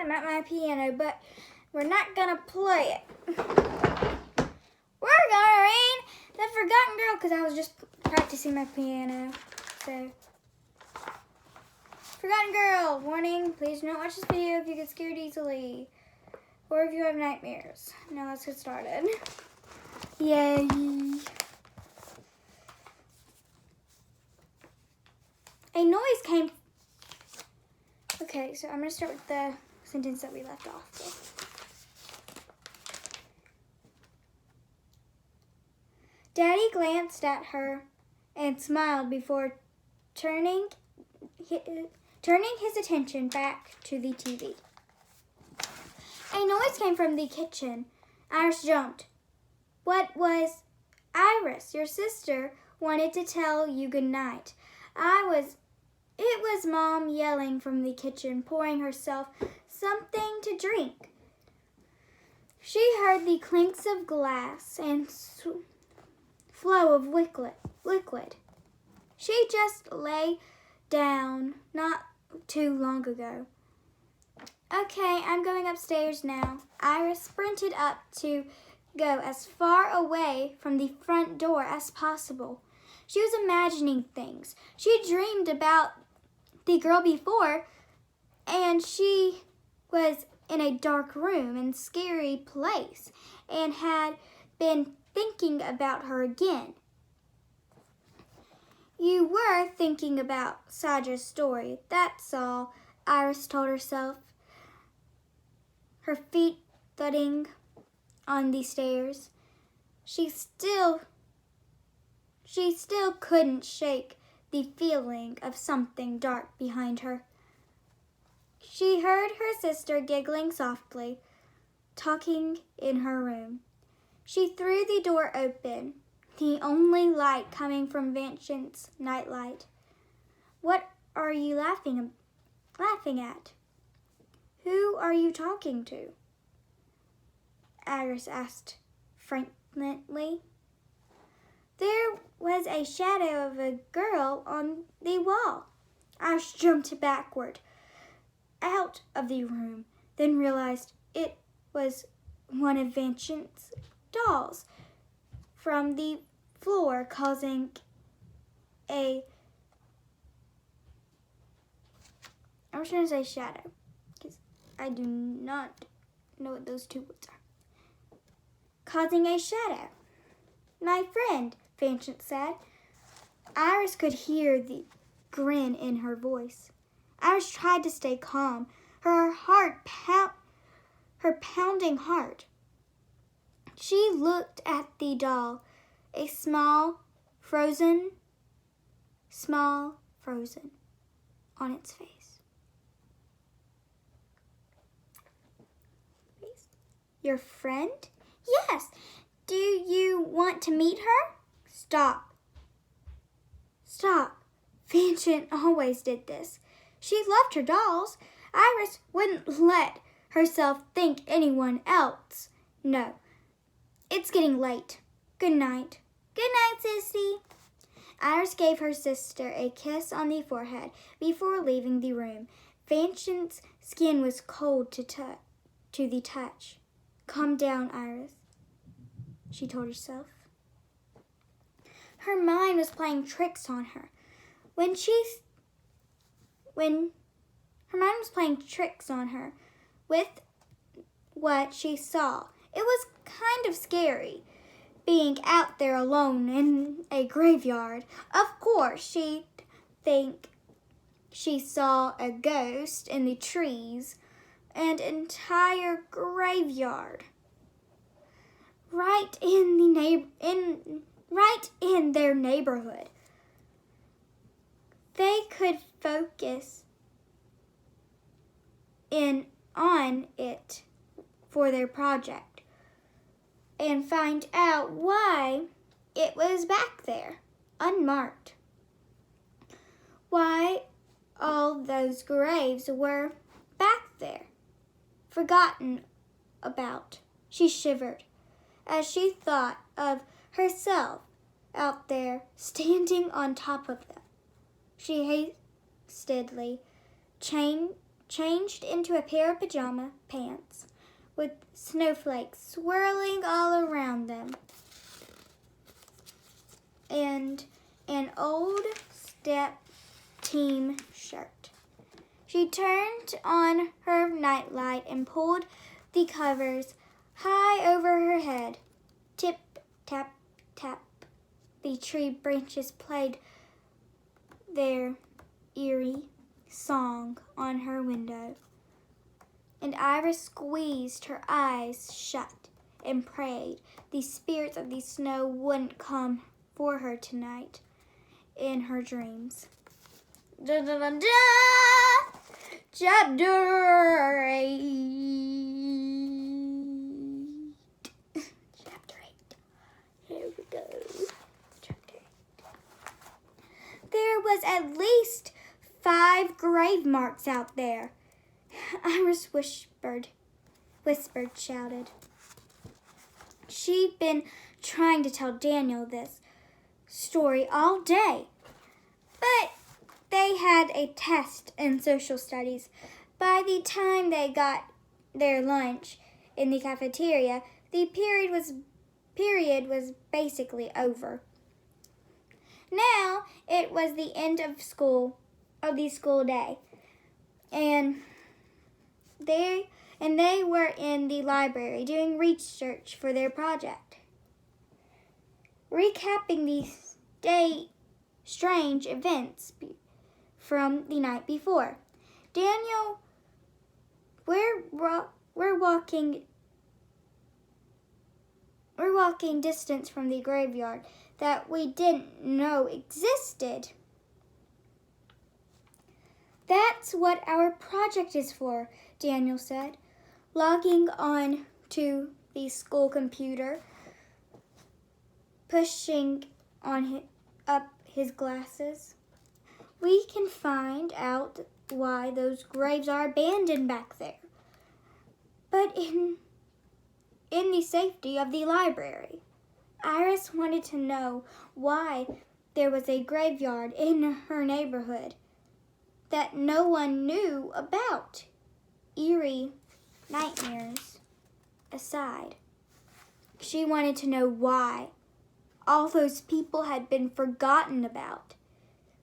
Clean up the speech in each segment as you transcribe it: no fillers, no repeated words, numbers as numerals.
I'm at my piano, but we're not gonna play it. We're gonna read The Forgotten Girl because I was just practicing my piano. So, Forgotten Girl, warning, please do not watch this video if you get scared easily or if you have nightmares. Now let's get started. Yay. A noise came. Okay, so I'm going to start with the sentence that we left off with. Daddy glanced at her and smiled before turning his attention back to the TV. A noise came from the kitchen. Iris jumped. What was Iris? Your sister wanted to tell you good night. It was Mom yelling from the kitchen, pouring herself something to drink. She heard the clinks of glass and flow of liquid. She just lay down not too long ago. Okay, I'm going upstairs now. Iris sprinted up to go as far away from the front door as possible. She was imagining things. She dreamed about the girl before, and she was in a dark room and scary place and had been thinking about her again. You were thinking about Saja's story, that's all, Iris told herself, her feet thudding on the stairs. She still couldn't shake the feeling of something dark behind her. She heard her sister giggling softly, talking in her room. She threw the door open, the only light coming from Vincent's nightlight. What are you laughing at? Who are you talking to? Iris asked frankly. There was a shadow of a girl on the wall. Iris jumped backward out of the room, then realized it was one of Vincent's dolls from the floor, causing I'm just going to say shadow, because I do not know what those two words are. Causing a shadow. My friend, Vincent said. Iris could hear the grin in her voice. Iris tried to stay calm, her pounding heart. She looked at the doll, a small, frozen on its face. Your friend? Yes. Do you want to meet her? Stop. Vincent always did this. She loved her dolls. Iris wouldn't let herself think anyone else. No. It's getting late. Good night. Good night, sissy. Iris gave her sister a kiss on the forehead before leaving the room. Vincent's skin was cold to the touch. Calm down, Iris, she told herself. Her mind was playing tricks on her. When her mind was playing tricks on her with what she saw. It was kind of scary, being out there alone in a graveyard. Of course, she'd think she saw a ghost in the trees and entire graveyard right in their neighborhood. They could focus in on it for their project and find out why it was back there, unmarked. Why all those graves were back there, forgotten about. She shivered as she thought of herself out there standing on top of them. She hastily changed changed into a pair of pajama pants with snowflakes swirling all around them, and an old Step Team shirt. She turned on her nightlight and pulled the covers high over her head. Tip, tap, tap. The tree branches played their eerie song on her window, and Iris squeezed her eyes shut and prayed the spirits of the snow wouldn't come for her tonight in her dreams. Da, da, da, da. Chapter 8. Chapter 8. Here we go. Chapter 8. There was at least 5 grave marks out there. Iris whispered, shouted. She'd been trying to tell Daniel this story all day, but they had a test in social studies. By the time they got their lunch in the cafeteria, the period was basically over. Now it was the end of the school day, and they were in the library doing research for their project, recapping the strange events from the night before. Daniel, we're walking distance from the graveyard that we didn't know existed. That's what our project is for, Daniel said, logging on to the school computer, pushing up his glasses. We can find out why those graves are abandoned back there, but in the safety of the library. Iris wanted to know why there was a graveyard in her neighborhood that no one knew about. Eerie nightmares aside, she wanted to know why all those people had been forgotten about.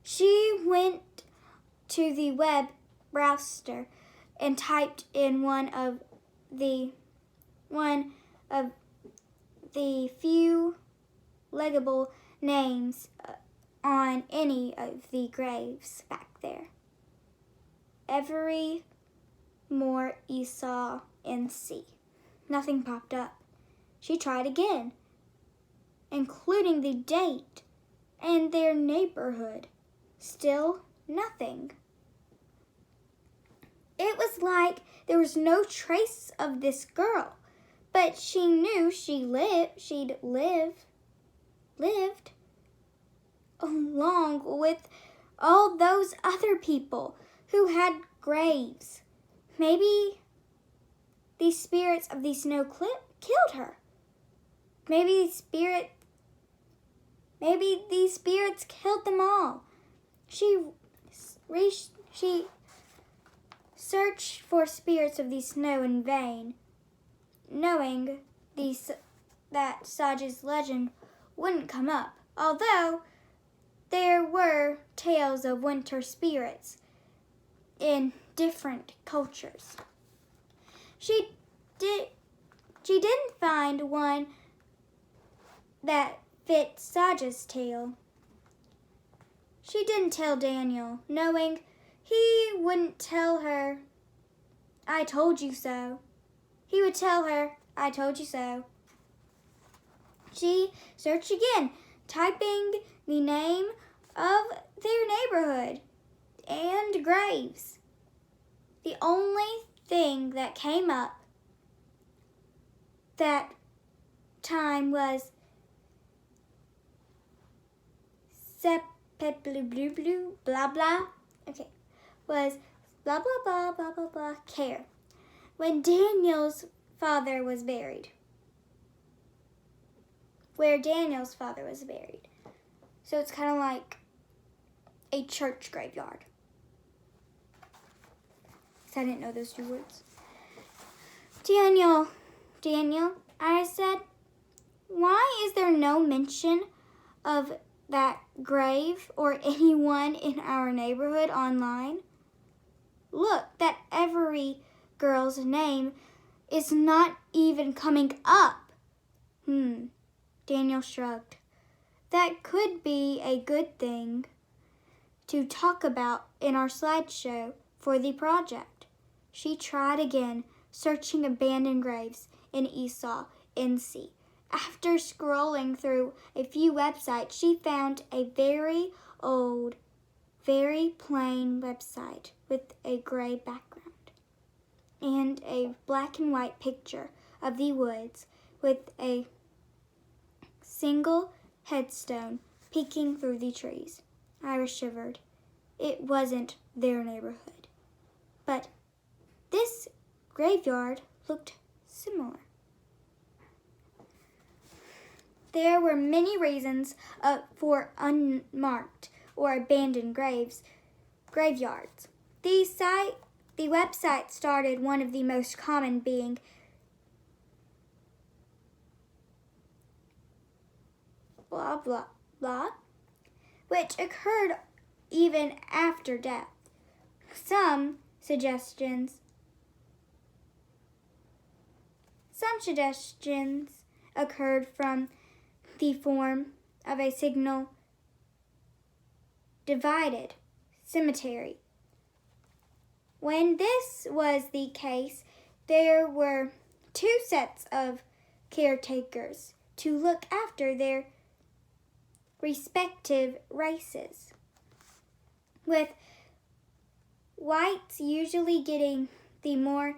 She went to the web browser and typed in one of the few legible names on any of the graves back there. Every more Esau and C. Nothing popped up. She tried again, including the date and their neighborhood. Still nothing. It was like there was no trace of this girl, but she knew she'd lived along with all those other people who had graves. Maybe the spirits of the snow killed her. Maybe these spirits killed them all. She searched for spirits of the snow in vain, knowing that Saj's legend wouldn't come up, although there were tales of winter spirits in different cultures. She didn't find one that fit Saj's tale. She didn't tell Daniel, knowing he wouldn't tell her, I told you so. He would tell her, I told you so. She searched again, typing the name of their neighborhood and graves. The only thing that came up that time was blue blah blah. Okay, was blah blah blah blah blah blah care. When Daniel's father was buried. Where Daniel's father was buried. So it's kind of like a church graveyard. because I didn't know those 2 words. Daniel, Iris said, why is there no mention of that grave or anyone in our neighborhood online? Look, that Avery girl's name is not even coming up. Daniel shrugged. That could be a good thing to talk about in our slideshow for the project. She tried again, searching abandoned graves in Esau, NC. After scrolling through a few websites, she found a very old, very plain website with a gray background and a black and white picture of the woods with a single headstone peeking through the trees. Iris shivered. It wasn't their neighborhood, but this graveyard looked similar. There were many reasons for unmarked or abandoned graveyards. The website started one of the most common being blah blah blah, which occurred even after death. Some suggestions occurred from the form of a signal divided cemetery. When this was the case, there were 2 sets of caretakers to look after their respective races, with whites usually getting the more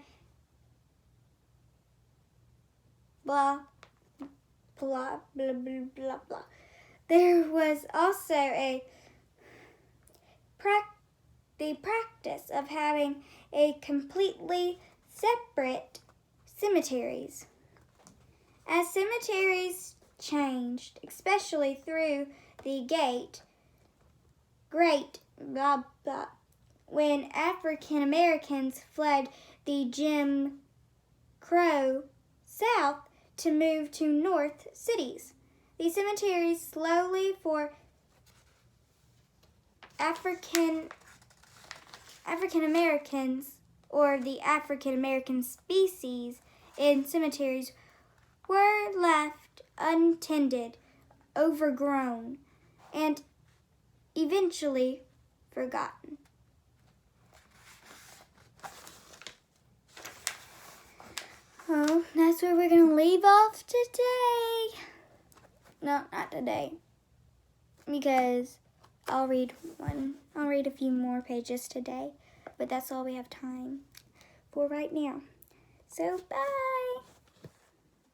blah, blah, blah, blah, blah, blah. There was also the practice of having a completely separate cemeteries. As cemeteries changed, especially through the great blah, blah, when African Americans fled the Jim Crow South to move to north cities, the cemeteries slowly for African Americans or the African American species in cemeteries were left untended, overgrown, and eventually forgotten. Oh, that's where we're going to leave off today. No, not today. Because I'll read a few more pages today. But that's all we have time for right now. So, bye.